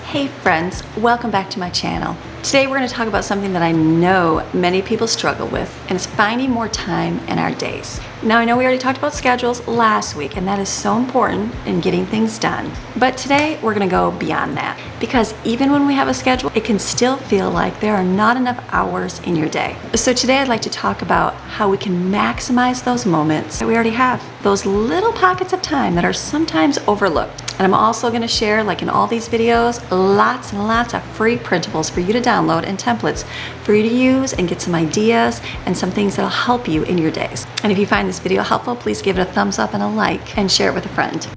Hey friends, welcome back to my channel. Today we're going to talk about something that I know many people struggle with, and it's finding more time in our days. Now I know we already talked about schedules last week, and that is so important in getting things done. But today we're going to go beyond that, because even when we have a schedule, it can still feel like there are not enough hours in your day. So today I'd like to talk about how we can maximize those moments that we already have, those little pockets of time that are sometimes overlooked. And I'm also going to share, like in all these videos, lots and lots of free printables for you to download and templates for you to use and get some ideas and some things that'll help you in your days. And if you find this video helpful, please give it a thumbs up and a like and share it with a friend.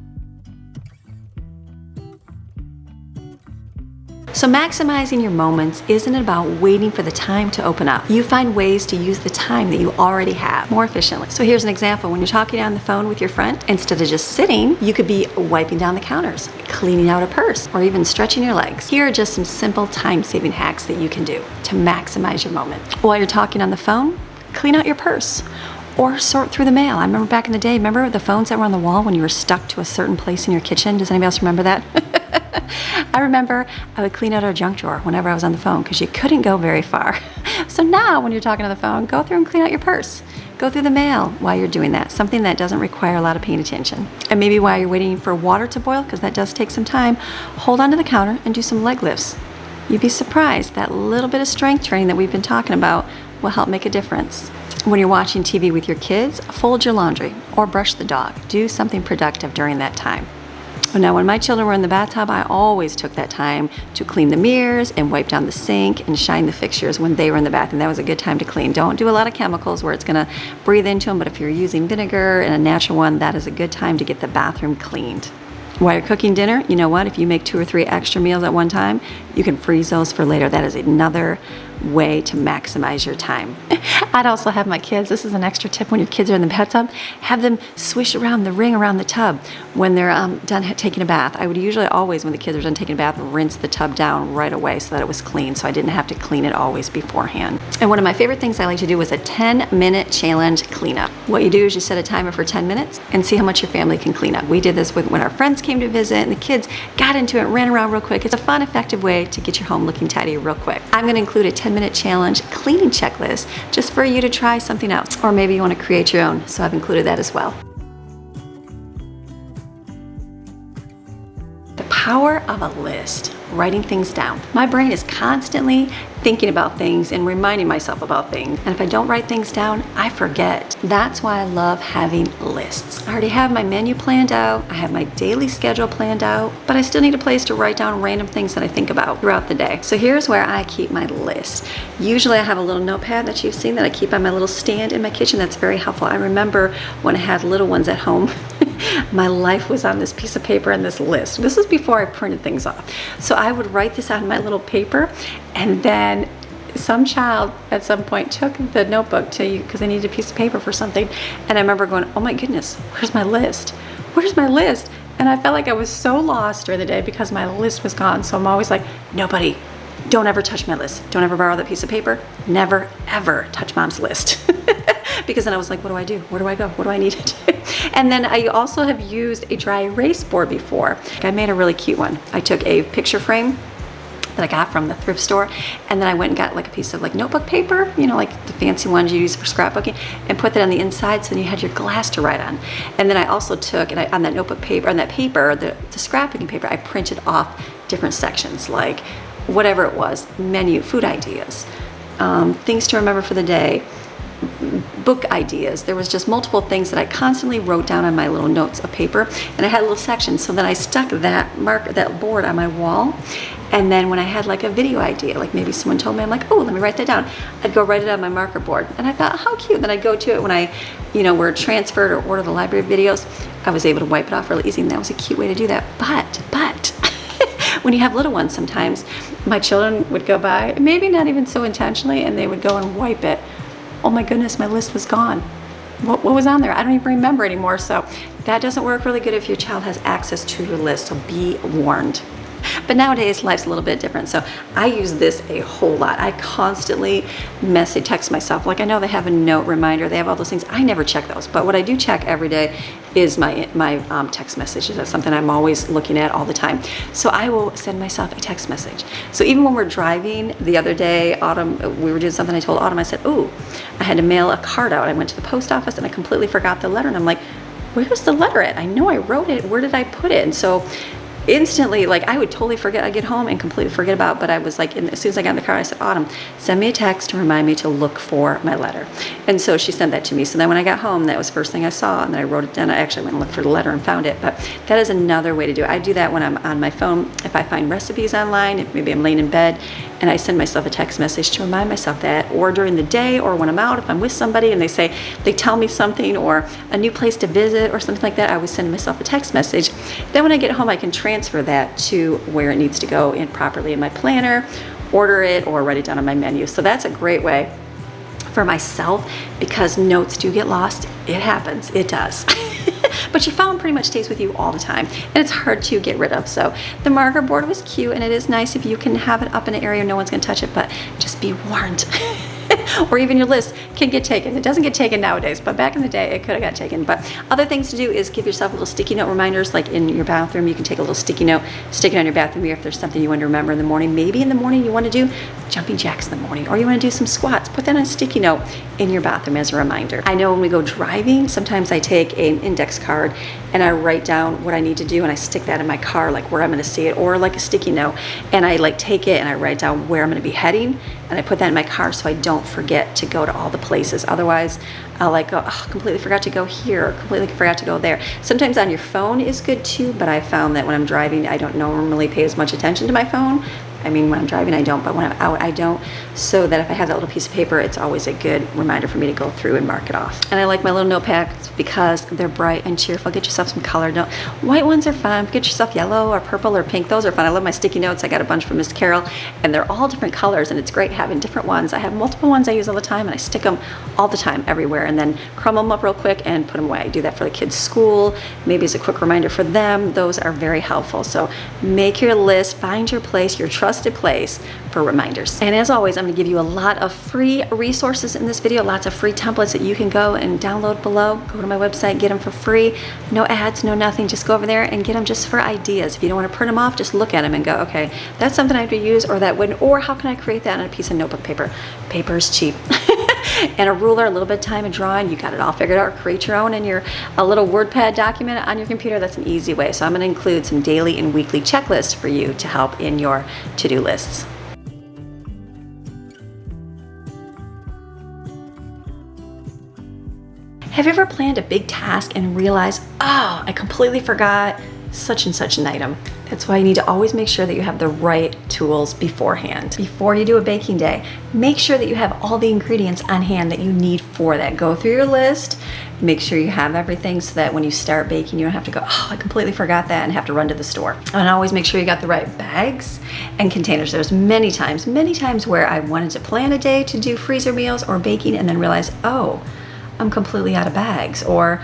So maximizing your moments isn't about waiting for the time to open up. You find ways to use the time that you already have more efficiently. So here's an example. When you're talking on the phone with your friend, instead of just sitting, you could be wiping down the counters, cleaning out a purse, or even stretching your legs. Here are just some simple time-saving hacks that you can do to maximize your moment. While you're talking on the phone, clean out your purse or sort through the mail. I remember back in the day, remember the phones that were on the wall when you were stuck to a certain place in your kitchen? Does anybody else remember that? I remember I would clean out our junk drawer whenever I was on the phone because you couldn't go very far. So now when you're talking on the phone, go through and clean out your purse. Go through the mail while you're doing that, something that doesn't require a lot of paying attention. And maybe while you're waiting for water to boil, because that does take some time, hold onto the counter and do some leg lifts. You'd be surprised that little bit of strength training that we've been talking about will help make a difference. When you're watching TV with your kids, fold your laundry or brush the dog. Do something productive during that time. Now, when my children were in the bathtub, I always took that time to clean the mirrors and wipe down the sink and shine the fixtures when they were in the bathroom. That was a good time to clean. Don't do a lot of chemicals where it's going to breathe into them, but if you're using vinegar and a natural one, that is a good time to get the bathroom cleaned. While you're cooking dinner, you know what? If you make 2 or 3 extra meals at one time, you can freeze those for later. That is another way to maximize your time. I'd also have my kids, this is an extra tip when your kids are in the bathtub, have them swish around the ring around the tub when they're done taking a bath. I would usually always, when the kids are done taking a bath, rinse the tub down right away so that it was clean, so I didn't have to clean it always beforehand. And one of my favorite things I like to do was a 10-minute challenge cleanup. What you do is you set a timer for 10 minutes and see how much your family can clean up. We did this when our friends came to visit and the kids got into it, ran around real quick. It's a fun, effective way to get your home looking tidy real quick. I'm going to include a 10-minute challenge cleaning checklist just for you to try something else, or maybe you want to create your own, so I've included that as well. The power of a list, writing things down. My brain is constantly thinking about things and reminding myself about things, and if I don't write things down, I forget. That's why I love having lists. I already have my menu planned out, I have my daily schedule planned out, but I still need a place to write down random things that I think about throughout the day. So here's where I keep my list. Usually I have a little notepad that you've seen that I keep on my little stand in my kitchen. That's very helpful. I remember when I had little ones at home, my life was on this piece of paper and this list. This was before I printed things off. So I would write this on my little paper, and then some child at some point took the notebook to you because they needed a piece of paper for something. And I remember going, oh my goodness, where's my list? Where's my list? And I felt like I was so lost during the day because my list was gone. So I'm always like, nobody, don't ever touch my list. Don't ever borrow that piece of paper. Never, ever touch mom's list. Because then I was like, what do I do? Where do I go? What do I need to do? And then I also have used a dry erase board before. I made a really cute one. I took a picture frame that I got from the thrift store, and then I went and got like a piece of like notebook paper, you know, like the fancy ones you use for scrapbooking, and put that on the inside so then you had your glass to write on. And then I also took, and on that notebook paper, on that paper, the scrapbooking paper, I printed off different sections, like whatever it was, menu, food ideas, things to remember for the day, book ideas. There was just multiple things that I constantly wrote down on my little notes of paper, and I had a little section, so then I stuck that board on my wall. And then when I had like a video idea, like maybe someone told me, I'm like, oh, let me write that down. I'd go write it on my marker board. And I thought, how cute. Then I'd go to it when I, were transferred or ordered the library videos. I was able to wipe it off really easy, and that was a cute way to do that. But when you have little ones, sometimes my children would go by, maybe not even so intentionally, and they would go and wipe it. Oh my goodness, my list was gone. What was on there? I don't even remember anymore. So that doesn't work really good if your child has access to your list, so be warned. But nowadays, life's a little bit different. So I use this a whole lot. I constantly text myself. Like, I know they have a note reminder. They have all those things. I never check those. But what I do check every day is my text messages. That's something I'm always looking at all the time. So I will send myself a text message. So even when we're driving, the other day, Autumn, we were doing something, I told Autumn, I said, ooh, I had to mail a card out. I went to the post office and I completely forgot the letter. And I'm like, where's the letter at? I know I wrote it. Where did I put it? And so instantly, like, I would totally forget. I'd get home and completely forget about it. But I was like, as soon as I got in the car, I said, Autumn, send me a text to remind me to look for my letter. And so she sent that to me. So then when I got home, that was the first thing I saw. And then I wrote it down. I actually went and looked for the letter and found it. But that is another way to do it. I do that when I'm on my phone. If I find recipes online, if maybe I'm laying in bed, and I send myself a text message to remind myself that, or during the day, or when I'm out, if I'm with somebody and they tell me something, or a new place to visit or something like that, I would send myself a text message. Then when I get home, I can transfer that to where it needs to go in properly in my planner, order it, or write it down on my menu. So that's a great way for myself, because notes do get lost. It happens, it does. But your phone pretty much stays with you all the time, and it's hard to get rid of. So the marker board was cute, and it is nice if you can have it up in an area no one's gonna touch it, but just be warned. Or even your list can get taken. It doesn't get taken nowadays, but back in the day, it could have got taken. But other things to do is give yourself little sticky note reminders, like in your bathroom. You can take a little sticky note, stick it on your bathroom mirror if there's something you want to remember in the morning. Maybe in the morning you want to do jumping jacks in the morning, or you want to do some squats. Put that on a sticky note in your bathroom as a reminder. I know when we go driving, sometimes I take an index card and I write down what I need to do, and I stick that in my car, like where I'm going to see it, or like a sticky note, and I like take it and I write down where I'm going to be heading, and I put that in my car so I don't forget to go to all the places. Otherwise, I'll like go, oh, completely forgot to go here, or completely forgot to go there. Sometimes on your phone is good too, but I found that when I'm driving, I don't normally pay as much attention to my phone. I mean, when I'm driving, I don't, but when I'm out, I don't. So that if I have that little piece of paper, it's always a good reminder for me to go through and mark it off. And I like my little notepads because they're bright and cheerful. Get yourself some color. White ones are fun. Get yourself yellow or purple or pink. Those are fun. I love my sticky notes. I got a bunch from Miss Carol, and they're all different colors, and it's great having different ones. I have multiple ones I use all the time, and I stick them all the time everywhere, and then crumble them up real quick and put them away. I do that for the kids' school, maybe as a quick reminder for them. Those are very helpful. So make your list, find your place, your trusted place for reminders. And as always, I'm going to give you a lot of free resources in this video, lots of free templates that you can go and download below. Go to my website, get them for free. No ads, no nothing. Just go over there and get them just for ideas. If you don't want to print them off, just look at them and go, okay, that's something I have to use, or that wouldn't, or how can I create that on a piece of notebook paper? Paper is cheap. And a ruler, a little bit of time and drawing, you got it all figured out. Create your own and a little WordPad document on your computer. That's an easy way. So I'm going to include some daily and weekly checklists for you to help in your to-do lists. Have you ever planned a big task and realized, oh, I completely forgot such and such an item? That's why you need to always make sure that you have the right tools beforehand. Before you do a baking day, make sure that you have all the ingredients on hand that you need for that. Go through your list, make sure you have everything so that when you start baking, you don't have to go, oh, I completely forgot that, and have to run to the store. And always make sure you got the right bags and containers. There's many times where I wanted to plan a day to do freezer meals or baking and then realize, oh, I'm completely out of bags, or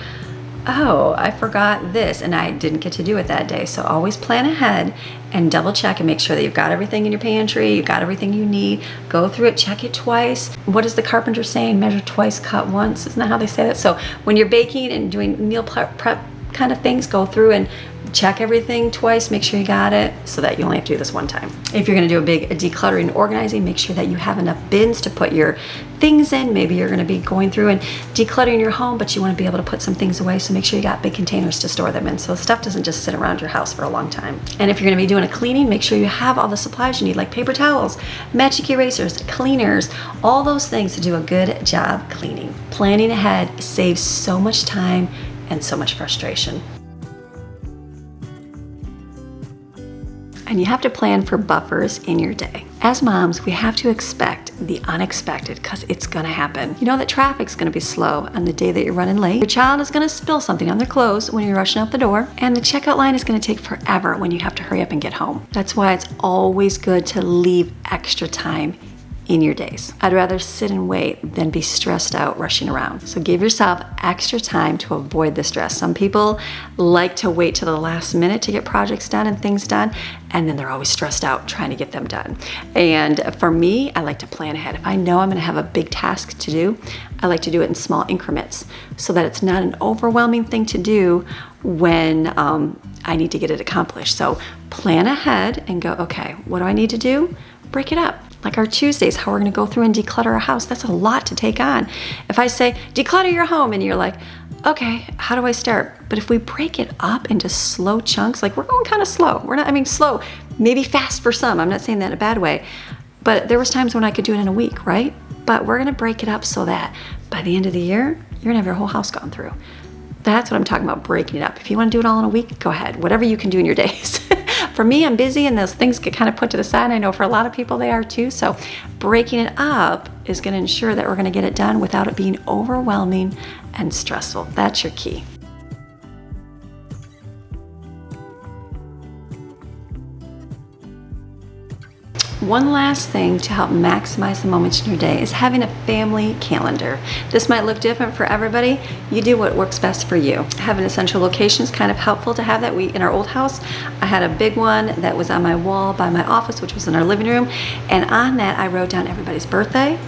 oh, I forgot this and I didn't get to do it that day. So always plan ahead and double check and make sure that you've got everything in your pantry, you've got everything you need. Go through it, check it twice. What is the carpenter saying? Measure twice, cut once. Isn't that how they say that? So when you're baking and doing meal prep kind of things, go through and check everything twice, make sure you got it, so that you only have to do this one time. If you're gonna do a big decluttering and organizing, make sure that you have enough bins to put your things in. Maybe you're gonna be going through and decluttering your home, but you wanna be able to put some things away, so make sure you got big containers to store them in, so stuff doesn't just sit around your house for a long time. And if you're gonna be doing a cleaning, make sure you have all the supplies you need, like paper towels, magic erasers, cleaners, all those things to do a good job cleaning. Planning ahead saves so much time and so much frustration. And you have to plan for buffers in your day. As moms, we have to expect the unexpected, because it's gonna happen. You know that traffic's gonna be slow on the day that you're running late. Your child is gonna spill something on their clothes when you're rushing out the door, and the checkout line is gonna take forever when you have to hurry up and get home. That's why it's always good to leave extra time in your days. I'd rather sit and wait than be stressed out rushing around. So give yourself extra time to avoid the stress. Some people like to wait till the last minute to get projects done and things done, and then they're always stressed out trying to get them done. And for me, I like to plan ahead. If I know I'm gonna have a big task to do, I like to do it in small increments so that it's not an overwhelming thing to do when I need to get it accomplished. So plan ahead and go, okay, what do I need to do? Break it up. Like our Tuesdays, how we're gonna go through and declutter our house. That's a lot to take on. If I say, declutter your home, and you're like, okay, how do I start? But if we break it up into slow chunks, like we're going kind of slow. Slow, maybe fast for some. I'm not saying that in a bad way. But there was times when I could do it in a week, right? But we're gonna break it up so that by the end of the year, you're gonna have your whole house gone through. That's what I'm talking about, breaking it up. If you wanna do it all in a week, go ahead. Whatever you can do in your days. For me, I'm busy and those things get kind of put to the side. I know for a lot of people they are too. So breaking it up is gonna ensure that we're gonna get it done without it being overwhelming and stressful. That's your key. One last thing to help maximize the moments in your day is having a family calendar. This might look different for everybody. You do what works best for you. Having a central location is kind of helpful to have that. In our old house, I had a big one that was on my wall by my office, which was in our living room. And on that, I wrote down everybody's birthday,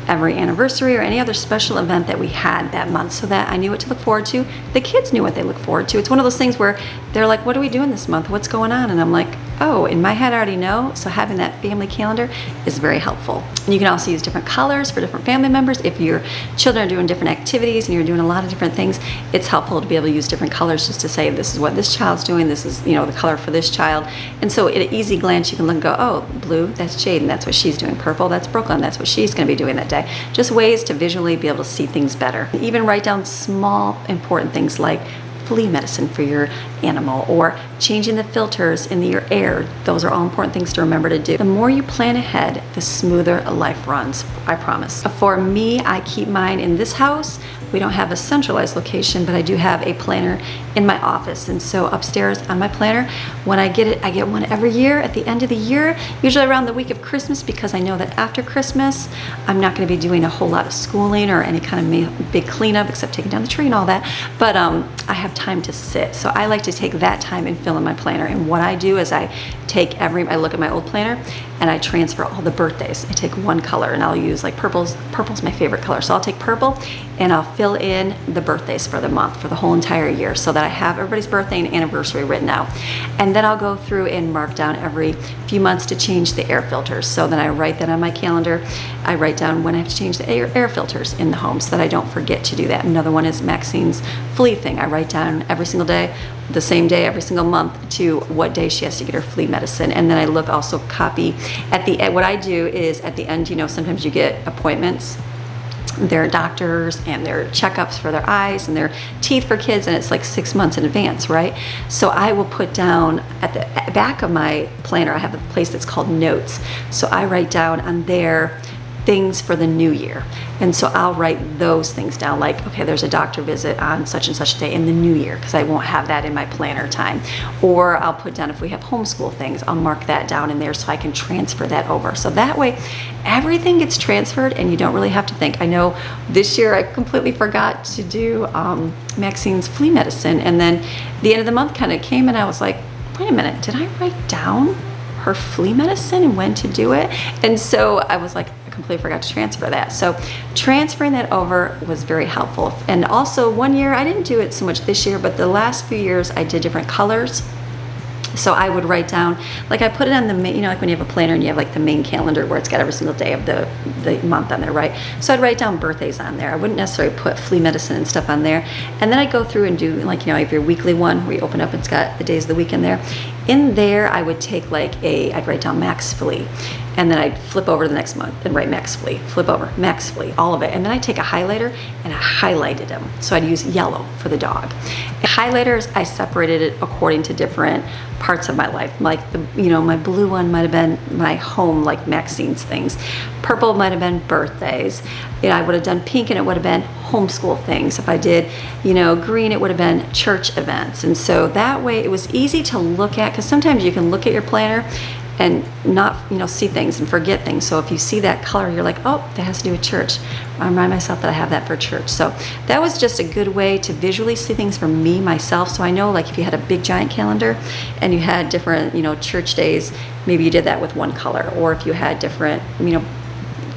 every anniversary, or any other special event that we had that month so that I knew what to look forward to. The kids knew what they look forward to. It's one of those things where they're like, what are we doing this month? What's going on? And I'm like, oh, in my head I already know. So having that family calendar is very helpful. And you can also use different colors for different family members. If your children are doing different activities and you're doing a lot of different things, it's helpful to be able to use different colors just to say, this is what this child's doing. This is, the color for this child. And so at an easy glance, you can look and go, oh, blue, that's Jaden. That's what she's doing. Purple, that's Brooklyn. That's what she's going to be doing that day. Just ways to visually be able to see things better. Even write down small, important things like flea medicine for your animal or changing the filters in your air. Those are all important things to remember to do. The more you plan ahead, the smoother life runs, I promise. For me, I keep mine in this house. We don't have a centralized location, but I do have a planner in my office. And so upstairs on my planner, when I get it, I get one every year at the end of the year, usually around the week of Christmas, because I know that after Christmas, I'm not gonna be doing a whole lot of schooling or any kind of big cleanup except taking down the tree and all that. But I have time to sit. So I like to take that time and fill in my planner. And what I do is I look at my old planner and I transfer all the birthdays. I take one color and I'll use like purple's my favorite color. So I'll take purple and I'll fill in the birthdays for the month, for the whole entire year, so that I have everybody's birthday and anniversary written out. And then I'll go through and mark down every few months to change the air filters. So then I write that on my calendar. I write down when I have to change the air filters in the home so that I don't forget to do that. Another one is Maxine's flea thing. I write down every single day, the same day every single month, to what day she has to get her flea medicine. And then I copy at the end. What I do is at the end, sometimes you get appointments, their doctors and their checkups for their eyes and their teeth for kids, and it's like 6 months in advance, right? So I will put down at the back of my planner, I have a place that's called notes. So I write down on there things for the new year. And so I'll write those things down, like, okay, there's a doctor visit on such and such a day in the new year, because I won't have that in my planner time. Or I'll put down, if we have homeschool things, I'll mark that down in there so I can transfer that over. So that way, everything gets transferred and you don't really have to think. I know this year I completely forgot to do Maxine's flea medicine, and then the end of the month kind of came and I was like, wait a minute, did I write down her flea medicine and when to do it? And so I was like, I completely forgot to transfer that. So transferring that over was very helpful. And also one year, I didn't do it so much this year, but the last few years I did different colors. So I would write down, like I put it on the main, like when you have a planner and you have like the main calendar where it's got every single day of the month on there, right? So I'd write down birthdays on there. I wouldn't necessarily put flea medicine and stuff on there. And then I'd go through and do like, I have your weekly one where you open up, it's got the days of the week in there. In there, I would take I'd write down Max Flea. And then I'd flip over to the next month and write Max Flea, flip over, Max Flea, all of it. And then I'd take a highlighter and I highlighted them. So I'd use yellow for the dog. And highlighters, I separated it according to different parts of my life. Like my blue one might have been my home, like Maxine's things. Purple might have been birthdays. I would have done pink and it would have been homeschool things. If I did, green, it would have been church events. And so that way it was easy to look at, because sometimes you can look at your planner and not, see things and forget things. So if you see that color, you're like, oh, that has to do with church. I remind myself that I have that for church. So that was just a good way to visually see things for me, myself. So I know, like, if you had a big giant calendar and you had different, church days, maybe you did that with one color. Or if you had different,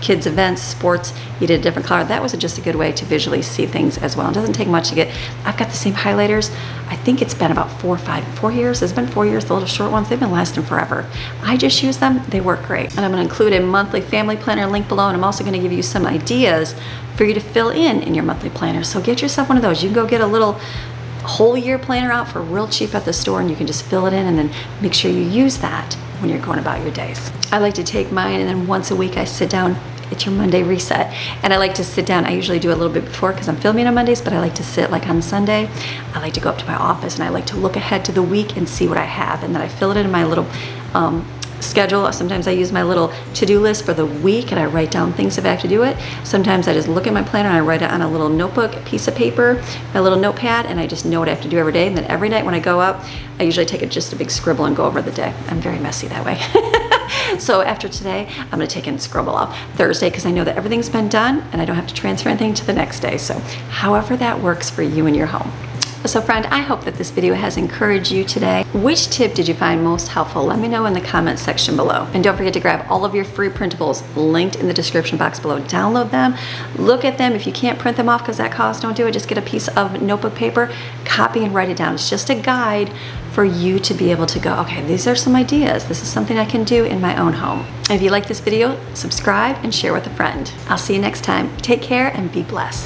kids events, sports, you did a different color. That was just a good way to visually see things as well. It doesn't take much to get. I've got the same highlighters. I think it's been about 4 years. It's been 4 years. The little short ones, they've been lasting forever. I just use them. They work great. And I'm going to include a monthly family planner link below, and I'm also going to give you some ideas for you to fill in your monthly planner. So get yourself one of those. You can go get a little whole year planner out for real cheap at the store, and you can just fill it in and then make sure you use that when you're going about your days. I like to take mine, and then once a week I sit down. It's your Monday reset, and I like to sit down. I usually do a little bit before because I'm filming on Mondays, but I like to sit, like on Sunday, I like to go up to my office and I like to look ahead to the week and see what I have, and then I fill it in my little schedule. Sometimes I use my little to-do list for the week and I write down things if I have to do it. Sometimes I just look at my planner and I write it on a little notebook, piece of paper, my little notepad, and I just know what I have to do every day. And then every night when I go up, I usually take just a big scribble and go over the day. I'm very messy that way. So after today, I'm going to take and scribble off Thursday because I know that everything's been done and I don't have to transfer anything to the next day. So however that works for you and your home. So friend, I hope that this video has encouraged you today. Which tip did you find most helpful? Let me know in the comment section below. And don't forget to grab all of your free printables linked in the description box below. Download them, look at them. If you can't print them off because that costs, don't do it. Just get a piece of notebook paper, copy and write it down. It's just a guide for you to be able to go, okay, these are some ideas. This is something I can do in my own home. And if you like this video, subscribe and share with a friend. I'll see you next time. Take care and be blessed.